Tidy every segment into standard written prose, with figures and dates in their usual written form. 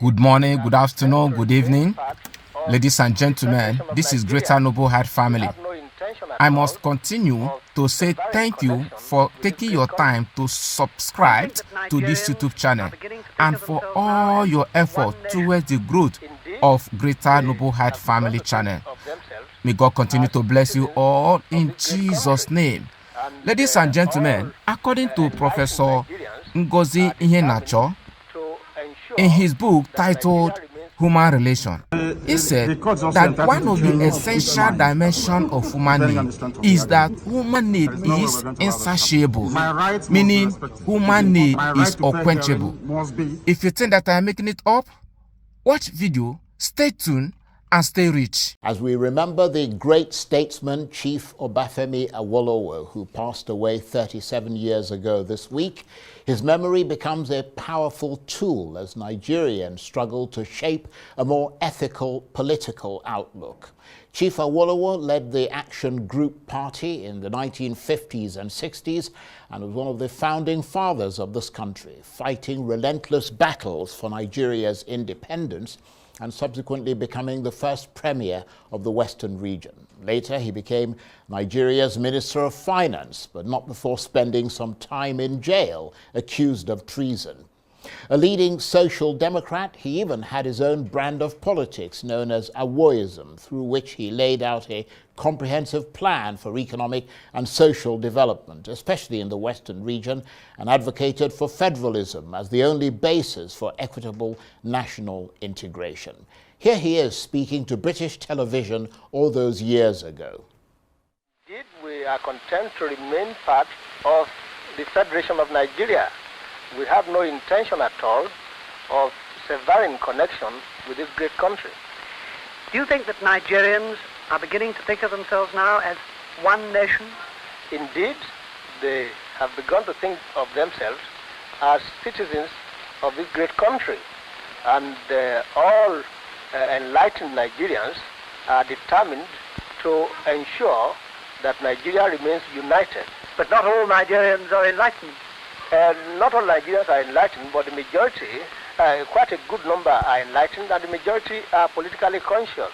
Good morning, good afternoon, good evening. Ladies and gentlemen, this is Greater Noble Heart family. I must continue to say thank you for taking your time to subscribe to this YouTube channel and for all your effort towards the growth of Greater Noble Heart family channel. May God continue to bless you all in Jesus' name. Ladies and gentlemen, according to Professor Ngozi Iheanacho, in his book titled Human Relation, he said that one of the essential dimensions of human need is that human need is insatiable, meaning human need is unquenchable. If you think that I am making it up, watch video, stay tuned, and stay rich. As we remember the great statesman, Chief Obafemi Awolowo, who passed away 37 years ago this week, his memory becomes a powerful tool as Nigerians struggle to shape a more ethical political outlook. Chief Awolowo led the Action Group Party in the 1950s and 60s and was one of the founding fathers of this country, fighting relentless battles for Nigeria's independence and subsequently becoming the first premier of the Western region. Later, he became Nigeria's Minister of Finance, but not before spending some time in jail, accused of treason. A leading social democrat, he even had his own brand of politics known as Awoism, through which he laid out a comprehensive plan for economic and social development, especially in the Western region, and advocated for federalism as the only basis for equitable national integration. Here he is speaking to British television all those years ago. Indeed, we are content to remain part of the Federation of Nigeria. We have no intention at all of severing connection with this great country. Do you think that Nigerians are beginning to think of themselves now as one nation? Indeed, they have begun to think of themselves as citizens of this great country. And all enlightened Nigerians are determined to ensure that Nigeria remains united. But not all Nigerians are enlightened. Not all Nigerians are enlightened, but the majority, quite a good number, are enlightened, and the majority are politically conscious.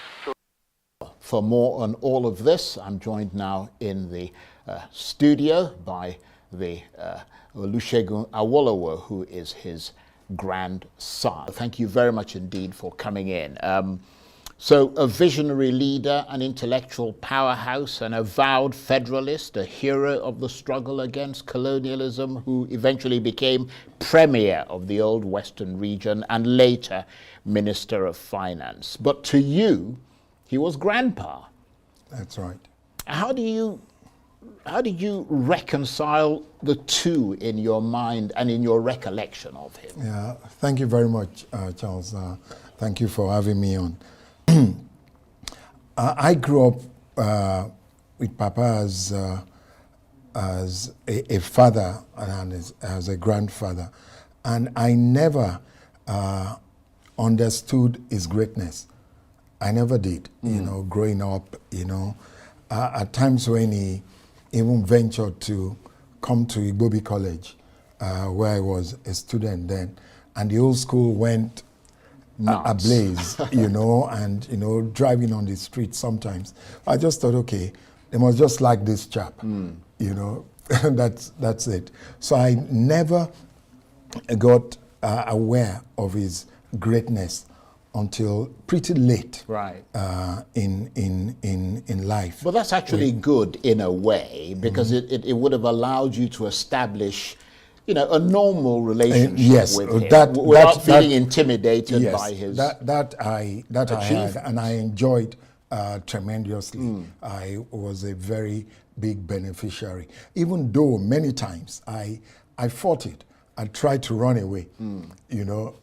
For more on all of this, I'm joined now in the studio by the Olusegun Awolowo, who is his grandson. Thank you very much indeed for coming in. So a visionary leader, an intellectual powerhouse, an avowed federalist, a hero of the struggle against colonialism, who eventually became premier of the old Western region and later Minister of Finance. But to you, he was grandpa. That's right. How did you reconcile the two in your mind and in your recollection of him? Yeah, thank you very much, Charles. Thank you for having me on. I grew up with Papa as a father and as a grandfather, and I never understood his greatness. I never did, you know, growing up, you know. At times when he even ventured to come to Igbobi College, where I was a student then, and the old school went ablaze, you know, and, you know, driving on the street sometimes. I just thought, okay, they must just like this chap, you know, that's it. So I never got aware of his greatness until pretty late, right, in life. But that's actually good in a way, because it would have allowed you to establish, you know, a normal relationship with him without feeling intimidated by his that I had, and I enjoyed tremendously. I was a very big beneficiary, even though many times I fought it. I tried to run away, you know,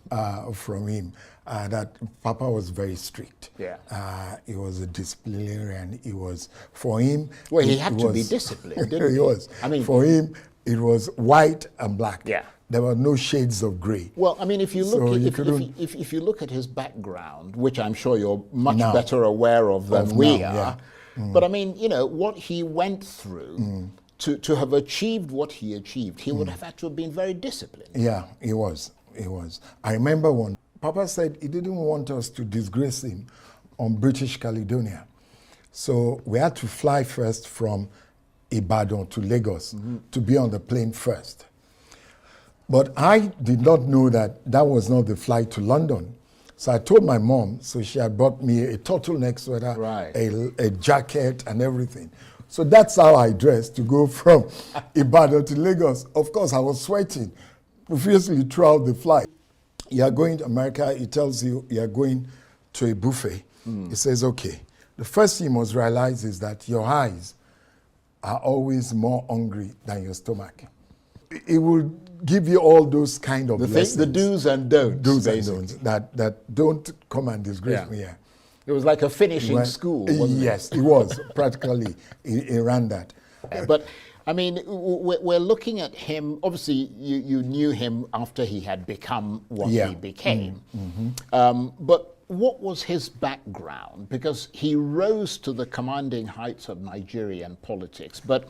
from him. That Papa was very strict. Yeah. He was a disciplinarian. He was, for him... Well, he had to be disciplined, didn't he? He was. I mean, for him, it was white and black. Yeah. There were no shades of gray. Well, I mean, if you look if you look at his background, which I'm sure you're much better aware of than we are, but I mean, you know, what he went through to have achieved what he achieved, he would have had to have been very disciplined. Yeah, he was. I remember when Papa said he didn't want us to disgrace him on British Caledonia. So we had to fly first from Ibadan to Lagos to be on the plane first. But I did not know that that was not the flight to London. So I told my mom, so she had bought me a turtleneck sweater, Right. a jacket and everything. So that's how I dressed to go from Ibadan to Lagos. Of course, I was sweating profusely throughout the flight. You are going to America, he tells you are going to a buffet. He says, okay, the first thing you must realize is that your eyes are always more hungry than your stomach. It will give you all those kind of lessons. The do's and don'ts. Do's and basically. don'ts that don't come and disgrace Yeah. me here. It was like a finishing school, wasn't Yes, it was practically. He ran that. it? But I mean, we're looking at him. Obviously, you knew him after he had become what Yeah. he became. But what was his background? Because he rose to the commanding heights of Nigerian politics. But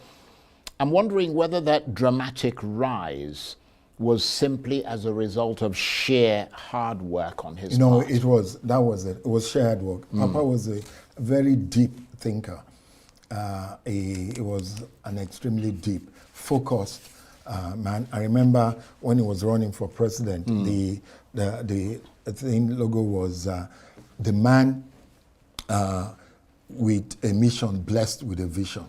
I'm wondering whether that dramatic rise was simply as a result of sheer hard work on his part. It was shared work. Papa was a very deep thinker. He was an extremely deep, focused man. I remember when he was running for president, the thing logo was the man with a mission, blessed with a vision.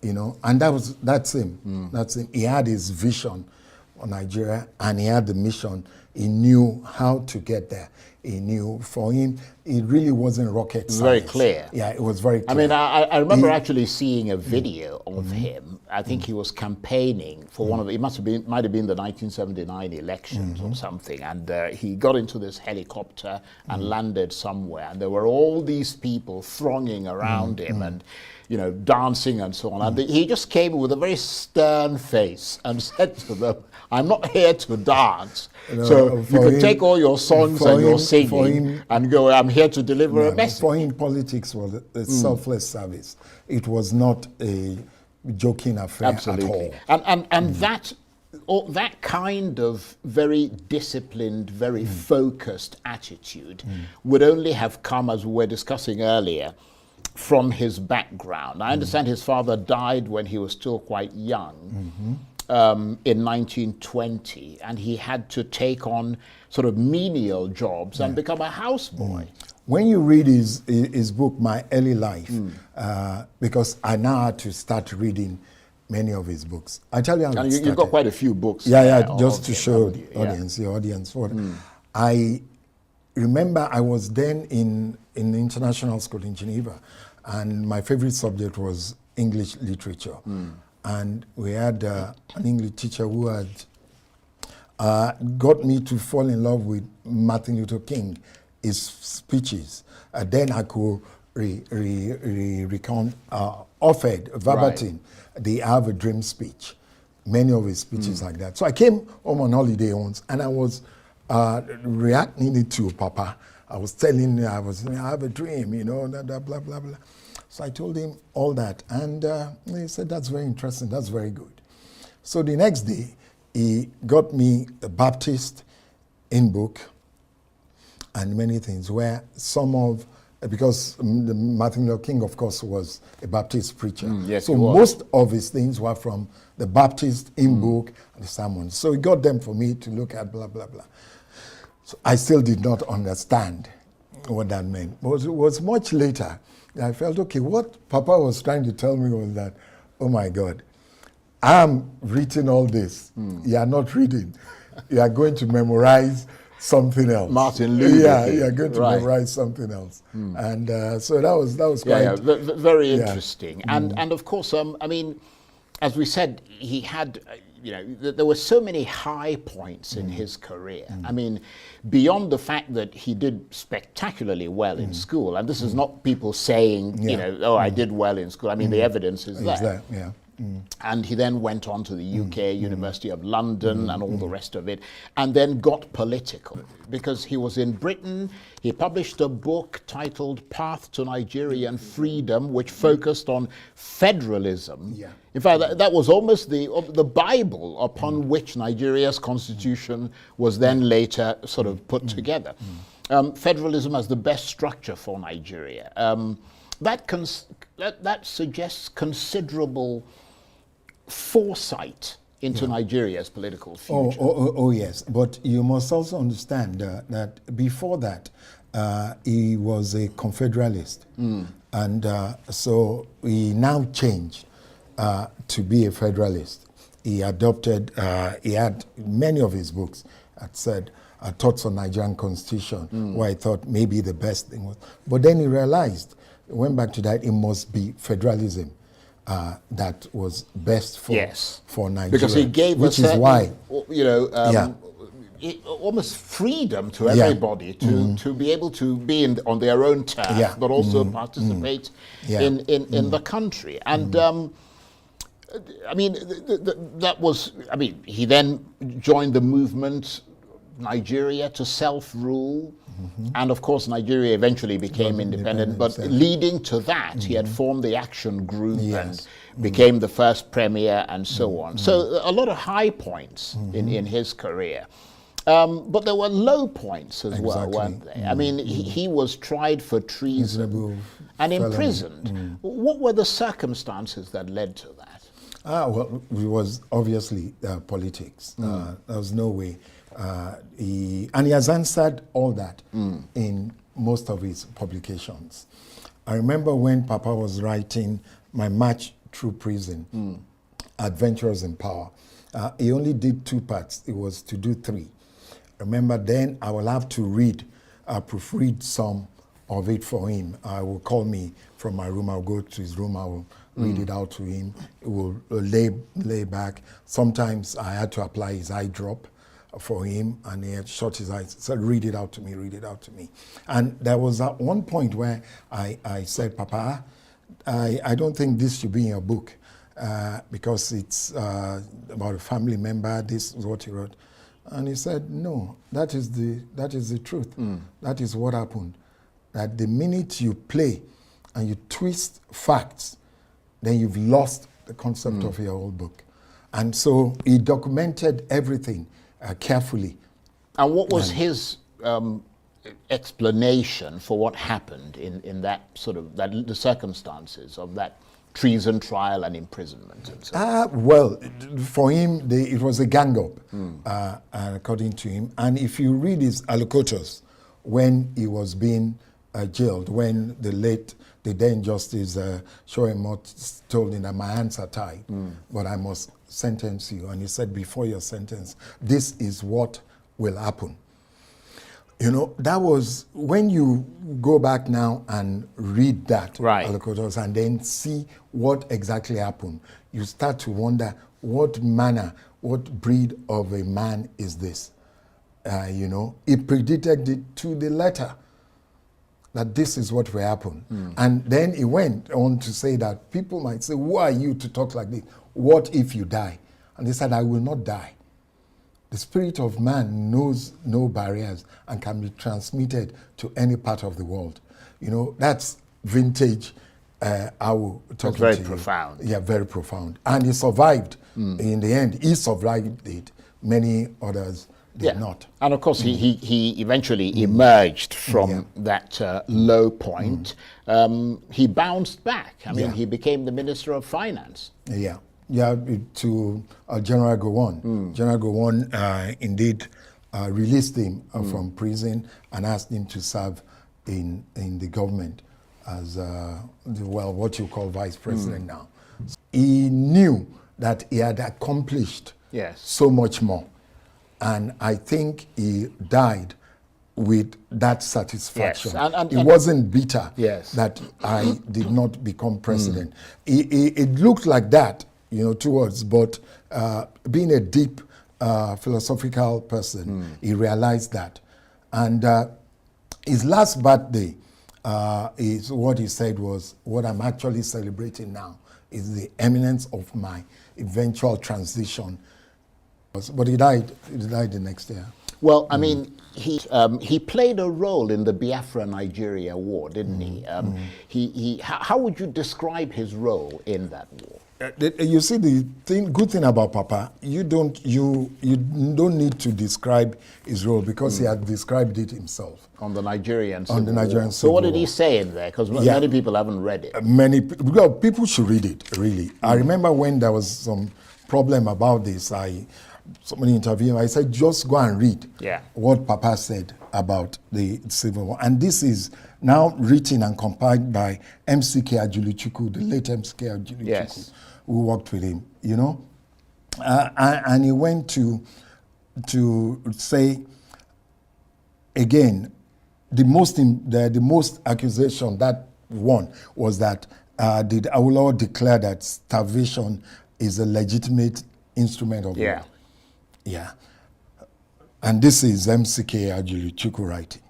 And that's him. That's him. He had his vision on Nigeria, and he had the mission. He knew how to get there. He knew, for him, it really wasn't rocket science. Very clear. Yeah, it was very clear. I mean, I remember actually seeing a video of him. I think he was campaigning for one of, it might have been the 1979 elections or something, and he got into this helicopter and landed somewhere, and there were all these people thronging around him and, dancing and so on. And he just came with a very stern face and said to them, I'm not here to dance. So you can take all your songs and your singing and go, I'm here to deliver a message. For him, politics was a selfless service. It was not a joking affair at all. And that kind of very disciplined, very focused attitude would only have come, as we were discussing earlier, from his background. I understand his father died when he was still quite young. In 1920, and he had to take on sort of menial jobs and become a houseboy. When you read his book, My Early Life, because I now had to start reading many of his books. I tell you how and it you've got quite a few books. Just to show the audience what. I remember I was then in international school in Geneva, and my favorite subject was English literature. And we had an English teacher who had got me to fall in love with Martin Luther King, his speeches. Then I could recount, offered verbatim, the I Have a Dream speech, many of his speeches like that. So I came home on holiday once, and I was reacting it to Papa. I was telling him, I have a dream, blah, blah, blah, blah. So I told him all that, and he said, that's very interesting, that's very good. So the next day, he got me a Baptist in book and many things where because Martin Luther King, of course, was a Baptist preacher. Yes, so most of his things were from the Baptist in book and the sermons. So he got them for me to look at, blah, blah, blah. So I still did not understand what that meant. But it was much later I felt, okay, what Papa was trying to tell me was that, oh my God, I'm reading all this. You are not reading. You are going to memorize something else. Martin Luther King. You are going to memorize something else. And so that was quite... very interesting. And of course, I mean, as we said, he had... there were so many high points in his career. I mean, beyond the fact that he did spectacularly well in school, and this is not people saying, I did well in school. I mean, the evidence is there. And he then went on to the UK, University of London, and all the rest of it, and then got political. Because he was in Britain, he published a book titled Path to Nigerian Freedom, which focused on federalism. Yeah. In fact, that was almost the Bible upon which Nigeria's constitution was then later sort of put together. Federalism as the best structure for Nigeria. That suggests considerable foresight into Nigeria's political future. Oh, yes. But you must also understand that before that, he was a confederalist. And so he now changed to be a federalist. He adopted, he had many of his books had said, Thoughts on Nigerian Constitution, where I thought maybe the best thing was. But then he realized, went back to that, it must be federalism. That was best for Nigeria, because he gave which is why, almost freedom to everybody to be able to be on their own turf, but also participate in the country. And I mean, that was. I mean, he then joined the movement, Nigeria to self-rule. And of course, Nigeria eventually became independent, but leading to that, he had formed the Action Group and became the first premier and so on. So a lot of high points in his career. But there were low points as well, weren't there? I mean, he was tried for treason and imprisoned. What were the circumstances that led to that? Well, it was obviously politics. There was no way. He has answered all that in most of his publications. I remember when Papa was writing My March Through Prison, Adventures in Power, he only did 2 parts. It was to do 3. Remember, then I will have to proofread some of it for him. I will call me from my room. I'll go to his room. I will read it out to him. It will lay back. Sometimes I had to apply his eye drop for him, and he had shut his eyes. Said, read it out to me, read it out to me. And there was at one point where I said, Papa, I don't think this should be in your book because it's about a family member. This is what he wrote. And he said, no, that is the truth. That is what happened. That the minute you play and you twist facts, then you've lost the concept of your whole book. And so he documented everything carefully. And what was his explanation for what happened in that sort of, the circumstances of that treason trial and imprisonment and so on? Well, for him, it was a gang-up, according to him. And if you read his allocators, when he was being jailed, when the then Justice Shoemot told him that my hands are tied, but I must sentence you. And he said, before your sentence, this is what will happen. You know, that was, when you go back now and read that, allocators, and then see what exactly happened, you start to wonder what manner, what breed of a man is this? You know, he predicted it to the letter that this is what will happen. And then he went on to say that people might say, who are you to talk like this? What if you die? And he said, I will not die. The spirit of man knows no barriers and can be transmitted to any part of the world. You know, that's vintage Awo talking to you. Very profound. Yeah, very profound. And he survived. In the end, he survived it. Many others did not. And of course, he eventually emerged from that low point. He bounced back. I mean, he became the Minister of Finance. Yeah, to General Gowon. General Gowon indeed released him from prison and asked him to serve in the government as, what you call vice president now. He knew that he had accomplished so much more. And I think he died with that satisfaction. And he wasn't bitter that I did not become president. It looked like that, you know, towards, but being a deep philosophical person, he realized that. And his last birthday is what he said was, what I'm actually celebrating now is the eminence of my eventual transition. But he died the next year. Well, I mean, he played a role in the Biafra-Nigeria war, didn't he? How would you describe his role in that war? You see, the good thing about Papa, you don't need to describe his role because he had described it himself. On the Nigerian Civil On the Nigerian War. Civil So what did he War. say in there? Because many people haven't read it. Well, people should read it, really. I remember when there was some problem about this, somebody interviewed him, I said, just go and read what Papa said about the Civil War. And this is now written and compiled by MCK Ajuluchukwu, the late MCK Ajuluchukwu, who worked with him, you know. And he went to say, again, the most accusation that won was that did Awolowo declare that starvation is a legitimate instrument of war? Yeah. And this is MCK Ajuluchukwu writing.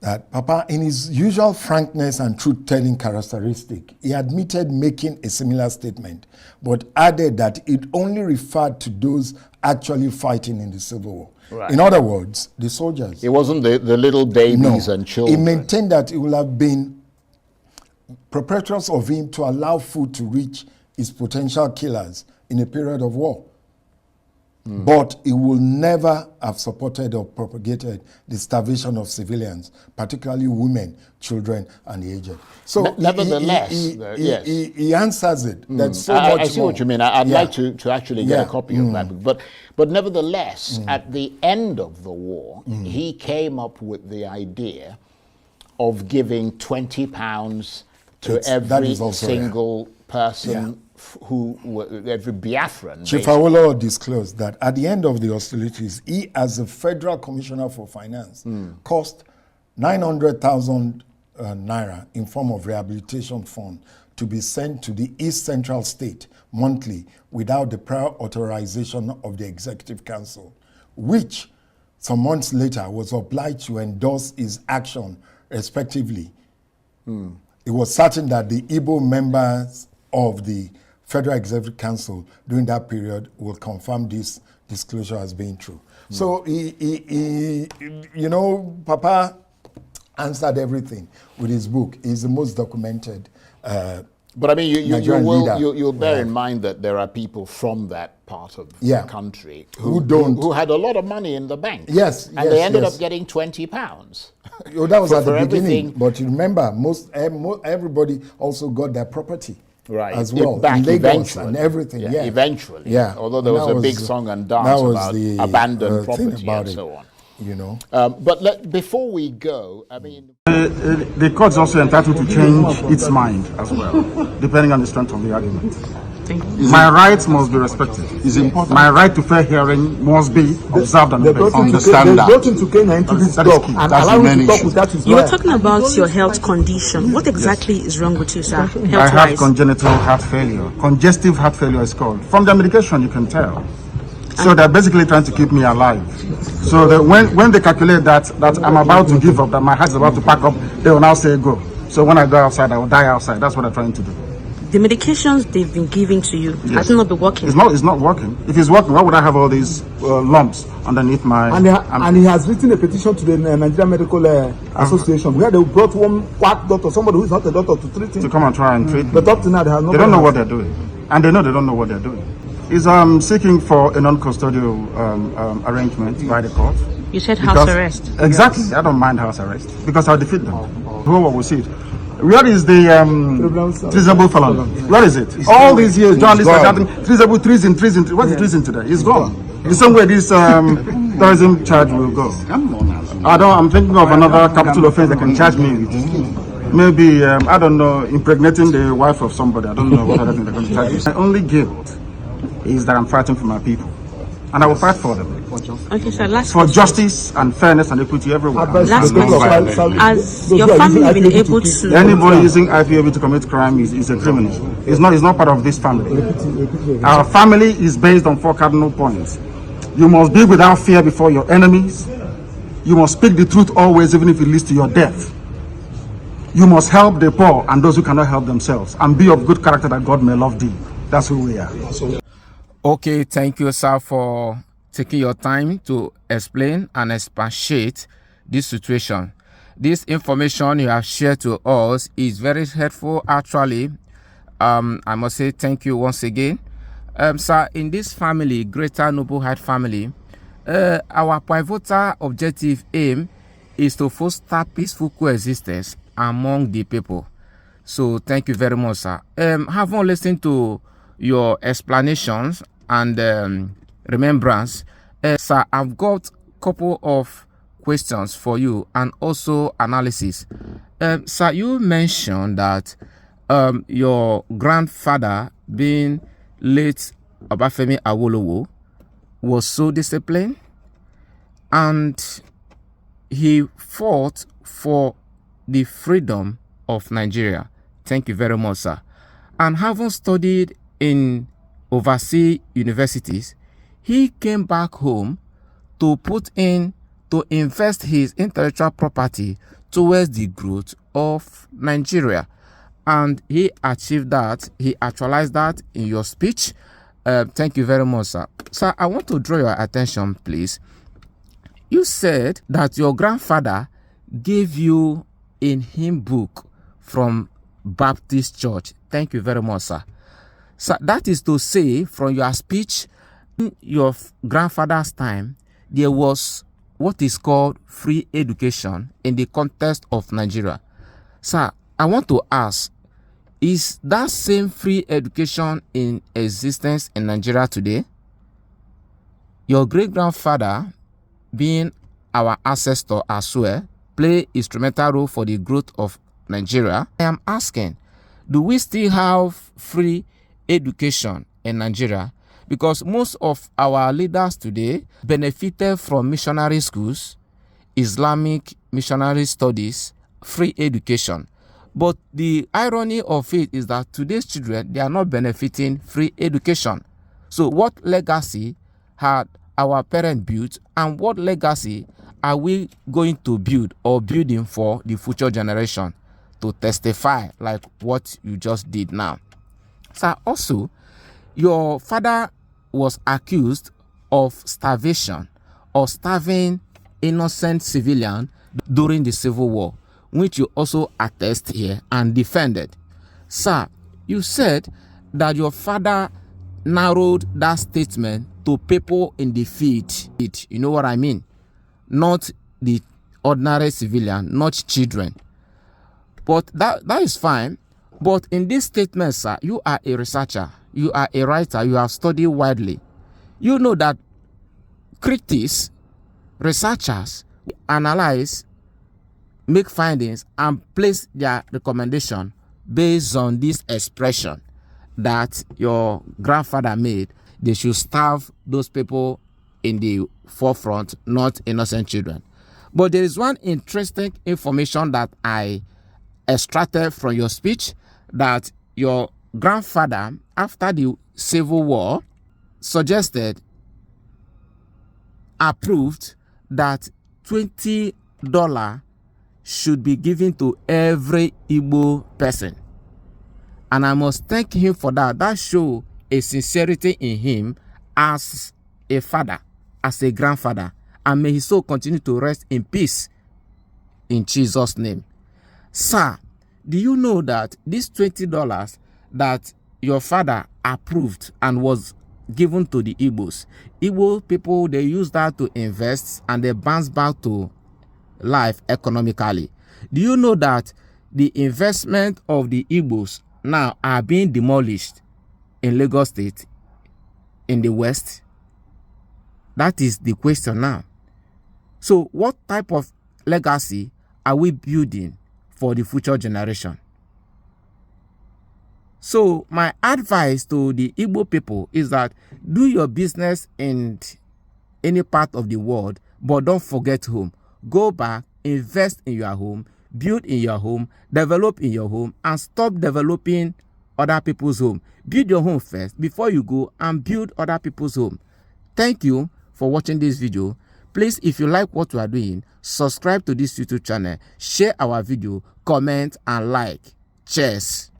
That Papa, in his usual frankness and truth-telling characteristic, he admitted making a similar statement, but added that it only referred to those actually fighting in the Civil War. Right. In other words, the soldiers. It wasn't the little babies and children. He maintained that it would have been preposterous of him to allow food to reach his potential killers in a period of war. But he will never have supported or propagated the starvation of civilians, particularly women, children, and the aged. So nevertheless, he answers it. That's so much I see more. what you mean. I'd like to actually get a copy of that book. But nevertheless, at the end of the war, he came up with the idea of giving £20 to every single person every Biafran. Chief Awolowo disclosed that at the end of the hostilities, he, as a Federal Commissioner for Finance, cost 900,000 naira in form of rehabilitation fund to be sent to the East Central State monthly without the prior authorization of the Executive Council, which some months later was obliged to endorse his action respectively. It was certain that the Igbo members of the Federal Executive Council during that period will confirm this disclosure as being true. So he, you know, Papa answered everything with his book. He's the most documented. But I mean, you'll bear in mind that there are people from that part of the country who had a lot of money in the bank. Yes, and they ended up getting £20. That was at the beginning. But you remember, everybody also got their property. Right, as well, back in Lagos eventually. And everything. Eventually. Although there was a big song and dance about abandoned property and so on. You know. But before we go, I mean, the court's also entitled to change its mind as well, depending on the strength of the argument. My rights must be respected. It's important. My right to fair hearing must be observed and understand that. They brought him to Kenya into this talk and allow him to talk without his You were talking about your health condition. What exactly is wrong with you, sir? I have congenital heart failure. Congestive heart failure is called. From the medication, you can tell. So they're basically trying to keep me alive. So that when they calculate that I'm about to give up, that my heart is about to pack up, they will now say go. So when I go outside, I will die outside. That's what they're trying to do. The medications they've been giving to you, has it not been working? It's not working. If it's working, why would I have all these lumps underneath my... And he has written a petition to the Nigerian Medical Association, where they brought one quack doctor, somebody who is not a doctor, to treat him. To come and try and treat me. But up to now, they have no... They don't know what they're doing. And they know they don't know what they're doing. He's seeking for a non-custodial arrangement by the court. You said house arrest. Exactly. I don't mind house arrest because I'll defeat them. Who will see it? Where is the treasonable felon? Where is it? All these years, journalists are shouting treasonable, treason. What's the treason today? He's gone. The same way this terrorism charge will go. I'm thinking of another capital offense that can charge me with. Maybe, I don't know, impregnating the wife of somebody. I don't know what other thing they're going to charge me. My only guilt is that I'm fighting for my people. And I will fight for them. Okay, sir, last for justice and fairness and equity everywhere. Last question. Has your family been able to... Anybody using IPOB to commit crime is a criminal. It's not part of this family. Our family is based on 4 cardinal points. You must be without fear before your enemies. You must speak the truth always, even if it leads to your death. You must help the poor and those who cannot help themselves, and be of good character that God may love thee. That's who we are. Okay, thank you, sir, for taking your time to explain and expatiate this situation. This information you have shared to us is very helpful, actually. I must say thank you once again. Sir, in this family, Greater Noble Heart family, our pivotal objective aim is to foster peaceful coexistence among the people. So thank you very much, sir. Having listened to your explanations and remembrance, sir, I've got a couple of questions for you and also analysis. Sir, you mentioned that your grandfather, being late Obafemi Awolowo, was so disciplined and he fought for the freedom of Nigeria. Thank you very much, sir. And having studied in overseas universities, he came back home to invest his intellectual property towards the growth of Nigeria. And he achieved that. He actualized that in your speech. Thank you very much, sir. Sir, I want to draw your attention, please. You said that your grandfather gave you a hymn book from Baptist Church. Thank you very much, sir. So that is to say, from your speech, in your grandfather's time, there was what is called free education in the context of Nigeria. Sir, I want to ask, is that same free education in existence in Nigeria today? Your great-grandfather, being our ancestor as well, play instrumental role for the growth of Nigeria. I am asking, do we still have free education in Nigeria? Because most of our leaders today benefited from missionary schools, Islamic missionary studies, free education. But the irony of it is that today's children, they are not benefiting free education. So what legacy had our parents built, and what legacy are we going to build or building for the future generation to testify like what you just did now? So also, your father was accused of starvation or starving innocent civilians during the Civil War, which you also attest here and defended. Sir, you said that your father narrowed that statement to people in the field. You know what I mean? Not the ordinary civilian, not children. But that is fine. But in this statement, sir, you are a researcher, you are a writer, you have studied widely. You know that critics, researchers analyze, make findings, and place their recommendation based on this expression that your grandfather made. They should starve those people in the forefront, not innocent children. But there is one interesting information that I extracted from your speech, that your grandfather, after the Civil War, approved that $20 should be given to every Igbo person. And I must thank him for that. That shows a sincerity in him as a father, as a grandfather. And may his soul continue to rest in peace in Jesus' name. Sir, do you know that this $20 that your father approved and was given to the Igbos, Igbo people, they use that to invest and they bounce back to life economically? Do you know that the investment of the Igbos now are being demolished in Lagos State, in the West? That is the question now. So what type of legacy are we building for the future generation? So my advice to the Igbo people is that do your business in any part of the world, but don't forget home. Go back, invest in your home, build in your home, develop in your home, and stop developing other people's home. Build your home first before you go and build other people's home. Thank you for watching this video. Please, if you like what we are doing, subscribe to this YouTube channel, share our video, comment and like. Cheers.